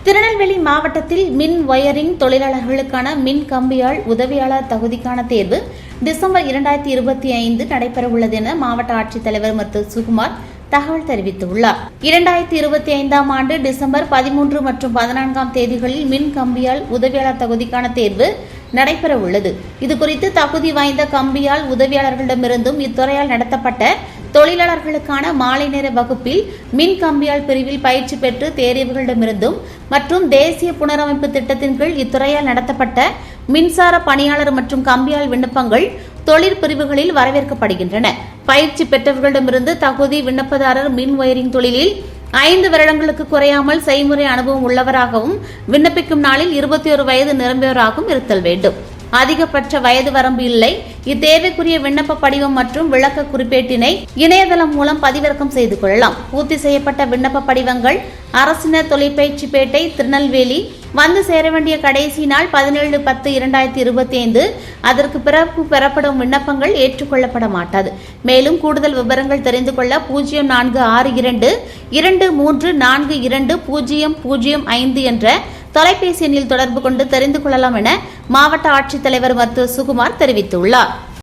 திருநெல்வேலி மாவட்டத்தில் மின் ஒயரிங் தொழிலாளர்களுக்கான மின் கம்பியாள் உதவியாளர் தகுதிக்கான தேர்வு டிசம்பர் 2025 நடைபெறவுள்ளது என மாவட்ட ஆட்சித்தலைவர் மற்றும் சுகுமார் தகவல் தெரிவித்துள்ளார். 2025 ஆண்டு டிசம்பர் 13 மற்றும் 14 தேதிகளில் மின் கம்பியாள் உதவியாளர் தகுதிக்கான தேர்வு நடைபெற உள்ளது. இதுகுறித்து தகுதி வாய்ந்த கம்பியாள் உதவியாளர்களிடமிருந்தும் இத்துறையால் நடத்தப்பட்ட தொழிலாளர்களுக்கான மாலை நேர வகுப்பில் மின் கம்பியாள் பிரிவில் பயிற்சி பெற்று தேர்வுகளிடமிருந்தும் மற்றும் தேசிய புனரமைப்பு திட்டத்தின் கீழ் இத்துறையால் நடத்தப்பட்ட மின்சார பணியாளர் மற்றும் கம்பியாள் விண்ணப்பங்கள் தொழிற்பிரிவுகளில் வரவேற்கப்படுகின்றன. பயிற்சி பெற்றவர்களிடமிருந்து தகுதி விண்ணப்பதாரர் மின் ஒயரிங் தொழிலில் 5 வருடங்களுக்கு குறையாமல் செய்முறை அனுபவம் உள்ளவராகவும் விண்ணப்பிக்கும் நாளில் 21 வயது நிரம்பியவராகவும் இருத்தல் வேண்டும். அதிகபட்ச வயது வரம்பு இல்லை. இத்தேர்வுக்குரிய விண்ணப்ப படிவம் மற்றும் விளக்க குறிப்பேட்டினை இணையதளம் மூலம் பதிவிறக்கம் செய்து கொள்ளலாம். பூர்த்தி செய்யப்பட்ட விண்ணப்ப படிவங்கள் அரசினர் தொழிற்பயிற்சிப்பேட்டை திருநெல்வேலி வந்து சேர வேண்டிய கடைசி நாள் 17/10/2025. அதற்கு பிறகு பெறப்படும் விண்ணப்பங்கள் ஏற்றுக்கொள்ளப்பட மாட்டாது. மேலும் கூடுதல் விவரங்கள் தெரிந்து கொள்ள 046223420005 என்ற தொலைபேசி எண்ணில் தொடர்பு கொண்டு தெரிந்து கொள்ளலாம் என மாவட்ட ஆட்சித்தலைவர் மருத்துவர் சுகுமார் தெரிவித்துள்ளார்.